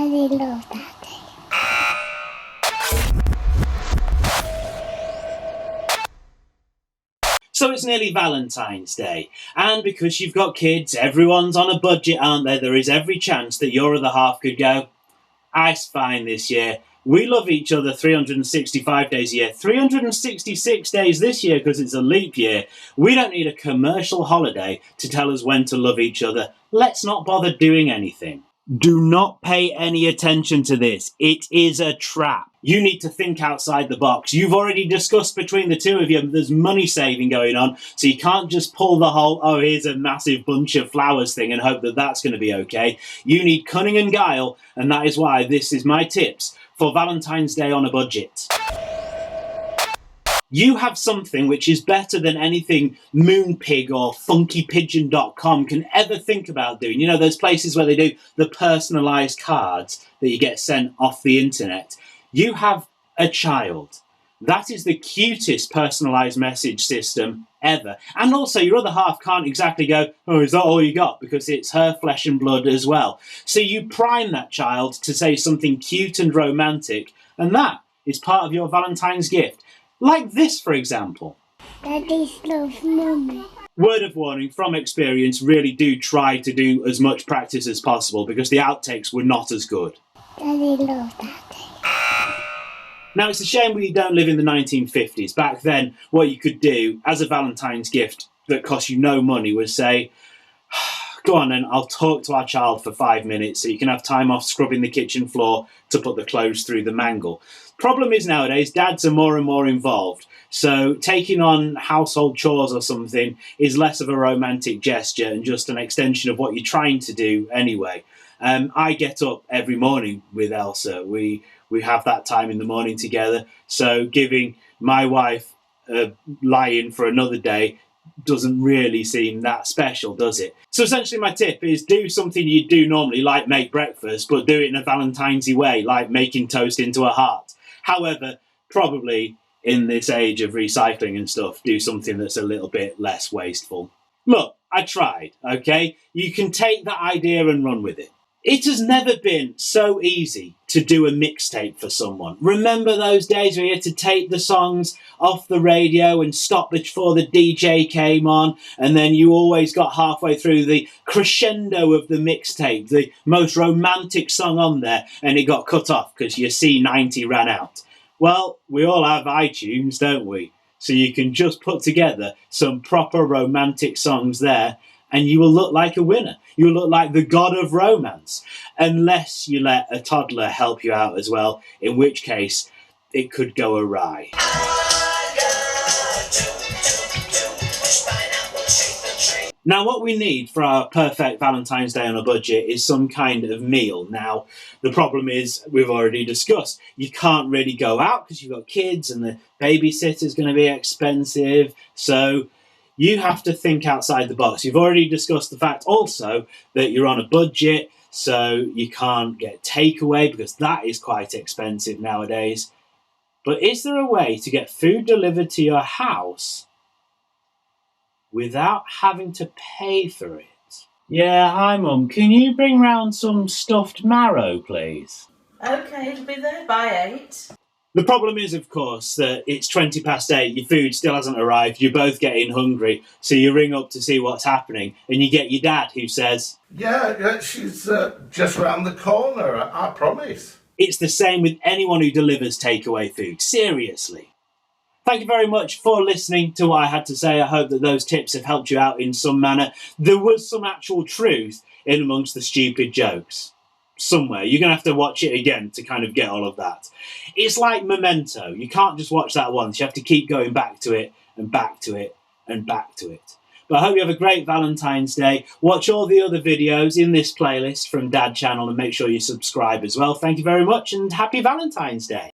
Daddy loves Daddy. So it's nearly Valentine's Day, and because you've got kids, everyone's on a budget, aren't they? There is every chance that your other half could go, "It's fine this year. We love each other 365 days a year, 366 days this year because it's a leap year. We don't need a commercial holiday to tell us when to love each other. Let's not bother doing anything." Do not pay any attention to this. It is a trap. You need to think outside the box. You've already discussed between the two of you, there's money saving going on, so you can't just pull the whole, "oh, here's a massive bunch of flowers" thing and hope that that's going to be okay. You need cunning and guile, and that is why this is my tips for Valentine's Day on a budget. You have something which is better than anything Moonpig or funkypigeon.com can ever think about doing. You know, those places where they do the personalised cards that you get sent off the internet. You have a child. That is the cutest personalised message system ever. And also, your other half can't exactly go, "oh, is that all you got?" because it's her flesh and blood as well. So you prime that child to say something cute and romantic, and that is part of your Valentine's gift. Like this, for example. Daddy loves Mommy. Word of warning, from experience, really do try to do as much practice as possible because the outtakes were not as good. Daddy loves Daddy. Now, it's a shame we don't live in the 1950s. Back then, what you could do as a Valentine's gift that cost you no money was say, "go on then, I'll talk to our child for 5 minutes so you can have time off scrubbing the kitchen floor to put the clothes through the mangle." Problem is nowadays, dads are more and more involved. So taking on household chores or something is less of a romantic gesture and just an extension of what you're trying to do anyway. I get up every morning with Elsa. We have that time in the morning together. So giving my wife a lie-in for another day doesn't really seem that special, does it? So essentially my tip is do something you do normally, like make breakfast, but do it in a Valentine's-y way, like making toast into a heart. However, probably in this age of recycling and stuff, do something that's a little bit less wasteful. Look, I tried, okay? You can take that idea and run with it. It has never been so easy to do a mixtape for someone. Remember those days where you had to take the songs off the radio and stop before the DJ came on, and then you always got halfway through the crescendo of the mixtape, the most romantic song on there, and it got cut off because your C90 ran out. Well, we all have iTunes, don't we? So you can just put together some proper romantic songs there, and you will look like a winner. You will look like the god of romance. Unless you let a toddler help you out as well, in which case it could go awry. Now, what we need for our perfect Valentine's Day on a budget is some kind of meal. Now, the problem is, we've already discussed, you can't really go out because you've got kids and the babysitter's going to be expensive. So you have to think outside the box. You've already discussed the fact also that you're on a budget, so you can't get takeaway because that is quite expensive nowadays. But is there a way to get food delivered to your house without having to pay for it? Yeah, hi Mum, can you bring round some stuffed marrow, please? Okay, it'll be there by 8. The problem is, of course, that it's 20 past 8, your food still hasn't arrived, you're both getting hungry, so you ring up to see what's happening, and you get your dad who says, Yeah, she's just round the corner, I promise. It's the same with anyone who delivers takeaway food, seriously. Thank you very much for listening to what I had to say. I hope that those tips have helped you out in some manner. There was some actual truth in amongst the stupid jokes. Somewhere. You're going to have to watch it again to kind of get all of that. It's like Memento. You can't just watch that once. You have to keep going back to it and back to it and back to it. But I hope you have a great Valentine's Day. Watch all the other videos in this playlist from Dad Channel and make sure you subscribe as well. Thank you very much and happy Valentine's Day.